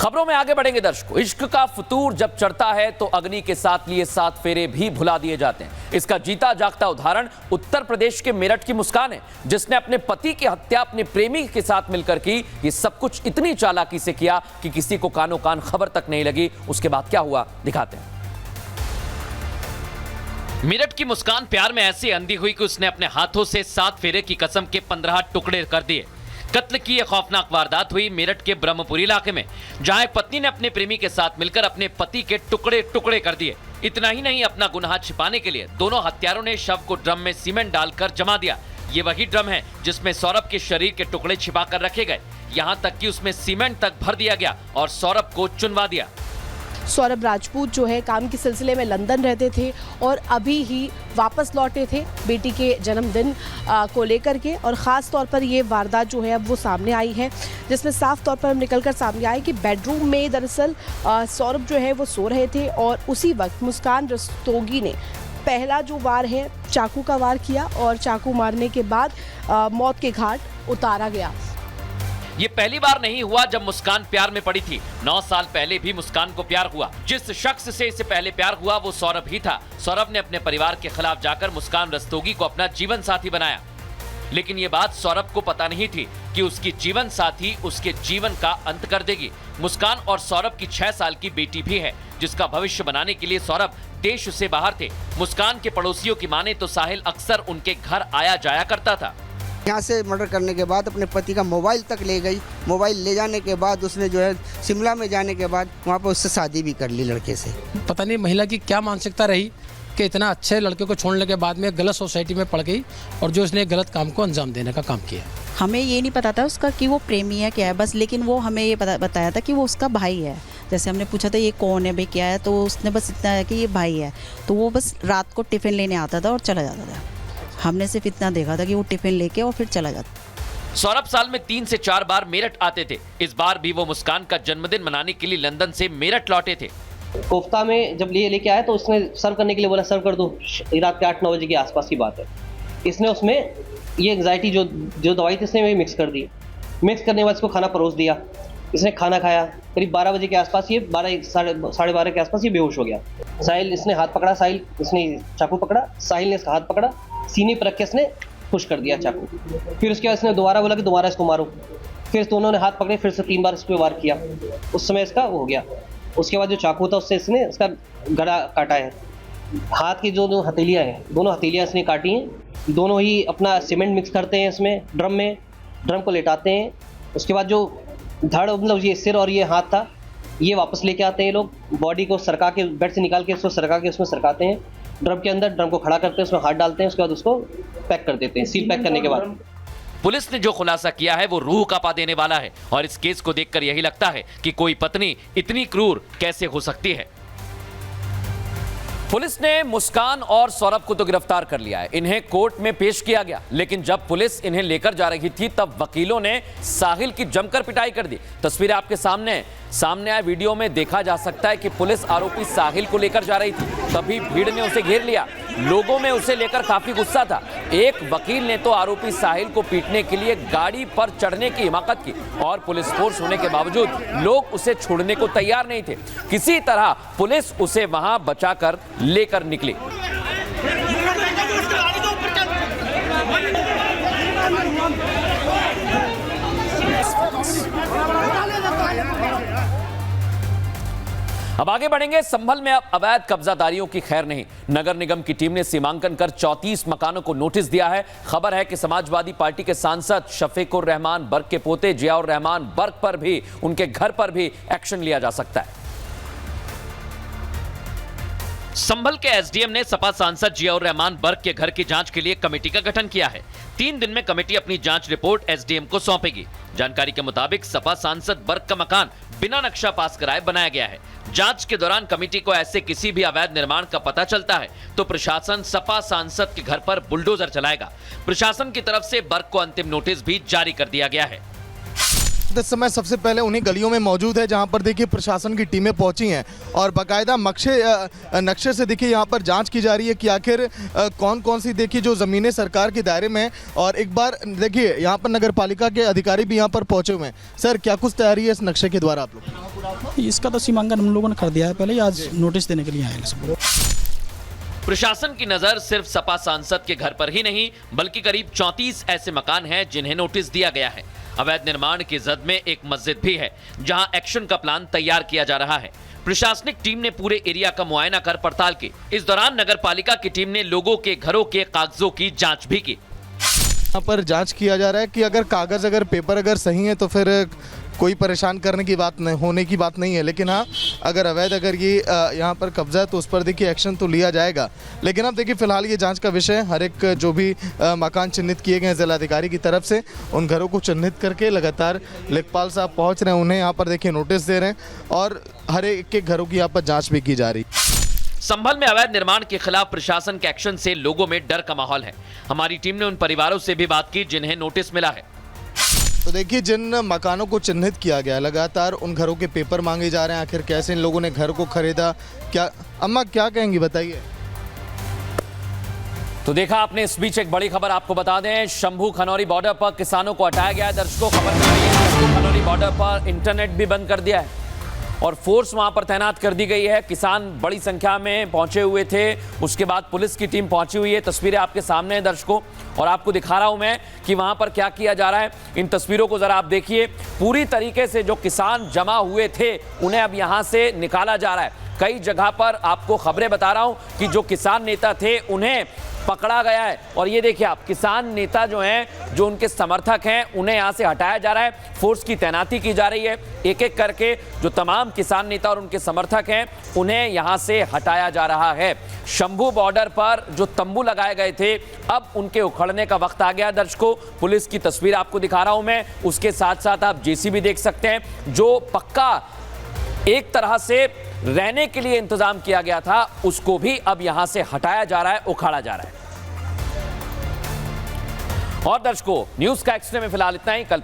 खबरों में आगे बढ़ेंगे दर्शकों। इश्क का फतूर जब चढ़ता है तो अग्नि के साथ लिए 7 फेरे भी भुला दिए जाते हैं। इसका जीता जागता उदाहरण उत्तर प्रदेश के मेरठ की मुस्कान है, जिसने अपने पति की हत्या अपने प्रेमी के साथ मिलकर की। ये सब कुछ इतनी चालाकी से किया कि किसी को कानो कान खबर तक नहीं लगी। उसके बाद क्या हुआ दिखाते हैं। मेरठ की मुस्कान प्यार में ऐसी अंधी हुई कि उसने अपने हाथों से 7 फेरे की कसम के 15 टुकड़े कर दिए। कत्ल की यह खौफनाक वारदात हुई मेरठ के ब्रह्मपुरी इलाके में, जहां एक पत्नी ने अपने प्रेमी के साथ मिलकर अपने पति के टुकड़े टुकड़े कर दिए। इतना ही नहीं, अपना गुनाह छिपाने के लिए दोनों हत्यारों ने शव को ड्रम में सीमेंट डालकर जमा दिया। ये वही ड्रम है जिसमें सौरभ के शरीर के टुकड़े छिपा कर रखे गए। यहाँ तक कि उसमें सीमेंट तक भर दिया गया और सौरभ को चुनवा दिया। सौरभ राजपूत जो है काम के सिलसिले में लंदन रहते थे और अभी ही वापस लौटे थे बेटी के जन्मदिन को लेकर के। और ख़ास तौर पर ये वारदात जो है अब वो सामने आई है, जिसमें साफ तौर पर निकलकर सामने आए कि बेडरूम में दरअसल सौरभ जो है वो सो रहे थे और उसी वक्त मुस्कान रस्तोगी ने पहला जो वार है चाकू का वार किया और चाकू मारने के बाद मौत के घाट उतारा गया। ये पहली बार नहीं हुआ जब मुस्कान प्यार में पड़ी थी। 9 साल पहले भी मुस्कान को प्यार हुआ। जिस शख्स से इसे पहले प्यार हुआ वो सौरभ ही था। सौरभ ने अपने परिवार के खिलाफ जाकर मुस्कान रस्तोगी को अपना जीवन साथी बनाया, लेकिन ये बात सौरभ को पता नहीं थी कि उसकी जीवन साथी उसके जीवन का अंत कर देगी। मुस्कान और सौरभ की 6 साल की बेटी भी है, जिसका भविष्य बनाने के लिए सौरभ देश से बाहर थे। मुस्कान के पड़ोसियों की माने तो साहिल अक्सर उनके घर आया जाया करता था। यहाँ से मर्डर करने के बाद अपने पति का मोबाइल तक ले गई। मोबाइल ले जाने के बाद उसने जो है शिमला में जाने के बाद वहाँ पर उससे शादी भी कर ली लड़के से। पता नहीं महिला की क्या मानसिकता रही कि इतना अच्छे लड़के को छोड़ने के बाद में गलत सोसाइटी में पड़ गई और जो उसने गलत काम को अंजाम देने का काम किया। हमें ये नहीं पता था उसका कि वो प्रेमी है क्या है बस, लेकिन वो हमें ये बताया था कि वो उसका भाई है। जैसे हमने पूछा था ये कौन है भाई क्या है, तो उसने बस इतना है कि ये भाई है। तो वो बस रात को टिफ़िन लेने आता था और चला जाता था। हमने सिर्फ इतना देखा था कि वो टिफिन लेके और फिर चला जाता। सौरभ साल में 3 से 4 बार मेरठ आते थे। इस बार भी वो मुस्कान का जन्मदिन मनाने के लिए लंदन से मेरठ लौटे थे। कोफ्ता में जब लेके आया तो उसने सर्व करने के लिए बोला सर्व कर दो। रात के 8-9 बजे के आसपास की बात है। इसने उसमें ये एंग्जाइटी जो दवाई थी इसने मिक्स कर दी। मिक्स करने के बाद इसको खाना परोस दिया। इसने खाना खाया। करीब 12 बजे के आसपास ये 12-12:30 के आसपास ये बेहोश हो गया। साहिल इसने हाथ पकड़ा, साहिल इसने चाकू पकड़ा, साहिल ने इसका हाथ पकड़ा, सीने पर रख के इसने पुश कर दिया चाकू। फिर उसके बाद इसने दोबारा बोला कि दोबारा इसको मारो। फिर दोनों ने हाथ पकड़े, फिर से 3 बार इस पर वार किया। उस समय इसका वो हो गया। उसके बाद जो चाकू था उससे इसने इसका गला काटा है। हाथ की जो हथेलियाँ हैं, दोनों हथेलियाँ इसने काटी हैं। दोनों ही अपना सीमेंट मिक्स करते हैं इसमें ड्रम को लेटाते हैं। उसके बाद जो धड़ मतलब ये सिर और ये हाथ था ये वापस लेके आते हैं। लोग बॉडी को सरका के बेड से निकाल के उसको सरका के उसमें सरकाते हैं ड्रम के अंदर। ड्रम को खड़ा करते हैं, उसमें हाथ डालते हैं, उसके बाद उसको पैक कर देते हैं। सील पैक करने के बाद पुलिस ने जो खुलासा किया है वो रूह कांपा देने वाला है और इस केस को देखकर यही लगता है कि कोई पत्नी इतनी क्रूर कैसे हो सकती है। पुलिस ने मुस्कान और सौरभ को तो गिरफ्तार कर लिया है। इन्हें कोर्ट में पेश किया गया, लेकिन जब पुलिस इन्हें लेकर जा रही थी तब वकीलों ने साहिल की जमकर पिटाई कर दी। तस्वीरें आपके सामने आए वीडियो में देखा जा सकता है कि पुलिस आरोपी साहिल को लेकर जा रही थी, तभी भीड़ ने उसे घेर लिया। लोगों में उसे लेकर काफी गुस्सा था। एक वकील ने तो आरोपी साहिल को पीटने के लिए गाड़ी पर चढ़ने की हिमाकत की और पुलिस फोर्स होने के बावजूद लोग उसे छोड़ने को तैयार नहीं थे। किसी तरह पुलिस उसे वहां बचाकर लेकर निकली। अब आगे बढ़ेंगे। संभल में अब अवैध कब्जादारियों की खैर नहीं। नगर निगम की टीम ने सीमांकन कर 34 मकानों को नोटिस दिया है। खबर है कि समाजवादी पार्टी के सांसद शफीकुर रहमान बर्क के पोते जियाउर रहमान बर्क पर भी, उनके घर पर भी एक्शन लिया जा सकता है। संभल के एसडीएम ने सपा सांसद जियाउर रहमान बर्क के घर की जांच के लिए कमेटी का गठन किया है। 3 दिन में कमेटी अपनी जांच रिपोर्ट एसडीएम को सौंपेगी। जानकारी के मुताबिक सपा सांसद बर्क का मकान बिना नक्शा पास कराए बनाया गया है। जांच के दौरान कमेटी को ऐसे किसी भी अवैध निर्माण का पता चलता है तो प्रशासन सपा सांसद के घर पर बुलडोजर चलाएगा। प्रशासन की तरफ से बर्क को अंतिम नोटिस भी जारी कर दिया गया है। आप इस समय सबसे पहले उन्हीं गलियों में मौजूद है जहां पर देखिए प्रशासन की टीमें पहुंची हैं और बाकायदा नक्शे से देखिए यहां पर जांच की जा रही है कि आखिर कौन कौन सी देखिए जो ज़मीनें सरकार के दायरे में हैं। और एक बार देखिए यहां पर नगर पालिका के अधिकारी भी यहां पर पहुंचे हुए हैं। सर, क्या कुछ तैयारी है इस नक्शे के द्वारा आप लोग? इसका तो सीमांकन हम लोगों ने कर दिया है, पहले ही आज नोटिस देने के लिए आए हैं। प्रशासन की नजर सिर्फ सपा सांसद के घर पर ही नहीं बल्कि करीब 34 ऐसे मकान हैं जिन्हें नोटिस दिया गया है। अवैध निर्माण की जद में एक मस्जिद भी है जहां एक्शन का प्लान तैयार किया जा रहा है। प्रशासनिक टीम ने पूरे एरिया का मुआयना कर पड़ताल की। इस दौरान नगर पालिका की टीम ने लोगों के घरों के कागजों की जांच भी की। यहाँ पर जांच किया जा रहा है कि अगर कागज़ अगर पेपर अगर सही है तो फिर कोई परेशान करने की बात नहीं होने की बात नहीं है। लेकिन हाँ, अगर अवैध अगर ये यहाँ पर कब्जा है तो उस पर देखिए एक्शन तो लिया जाएगा। लेकिन अब देखिए फिलहाल ये जांच का विषय है। हर एक जो भी मकान चिन्हित किए गए हैं जिलाधिकारी की तरफ से, उन घरों को चिन्हित करके लगातार लेखपाल साहब पहुँच रहे हैं, उन्हें यहाँ पर देखिए नोटिस दे रहे हैं और हर एक के घरों की यहाँ पर जाँच भी की जा रही है। संभल में अवैध निर्माण के खिलाफ प्रशासन के एक्शन से लोगों में डर का माहौल है। हमारी टीम ने उन परिवारों से भी बात की जिन्हें नोटिस मिला है। तो देखिए जिन मकानों को चिन्हित किया गया, लगातार उन घरों के पेपर मांगे जा रहे हैं। आखिर कैसे इन लोगों ने घर को खरीदा, क्या अम्मा क्या कहेंगी बताइए? तो देखा आपने, इस बीच एक बड़ी खबर आपको बता दें, शंभू खनौरी बॉर्डर पर किसानों को हटाया गया है। दर्शकों, खबर मिल रही है शंभू खनौरी बॉर्डर पर इंटरनेट भी बंद कर दिया है और फोर्स वहां पर तैनात कर दी गई है। किसान बड़ी संख्या में पहुंचे हुए थे, उसके बाद पुलिस की टीम पहुंची हुई है। तस्वीरें आपके सामने हैं दर्शकों और आपको दिखा रहा हूं मैं कि वहां पर क्या किया जा रहा है। इन तस्वीरों को जरा आप देखिए। पूरी तरीके से जो किसान जमा हुए थे उन्हें अब यहां से निकाला जा रहा है। कई जगह पर आपको खबरें बता रहा हूं कि जो किसान नेता थे उन्हें पकड़ा गया है और ये देखिए आप, किसान नेता जो हैं, जो उनके समर्थक हैं, उन्हें यहां से हटाया जा रहा है। फोर्स की तैनाती की जा रही है। एक एक करके जो तमाम किसान नेता और उनके समर्थक हैं उन्हें यहां से हटाया जा रहा है। शंभू बॉर्डर पर जो तंबू लगाए गए थे अब उनके उखड़ने का वक्त आ गया। दर्शकों, पुलिस की तस्वीर आपको दिखा रहा हूं मैं, उसके साथ साथ आप जेसीबी देख सकते हैं। जो पक्का एक तरह से रहने के लिए इंतजाम किया गया था उसको भी अब यहां से हटाया जा रहा है, उखाड़ा जा रहा है। और दर्शकों, न्यूज़ का एक्स्ट्रा में फिलहाल इतना ही। कल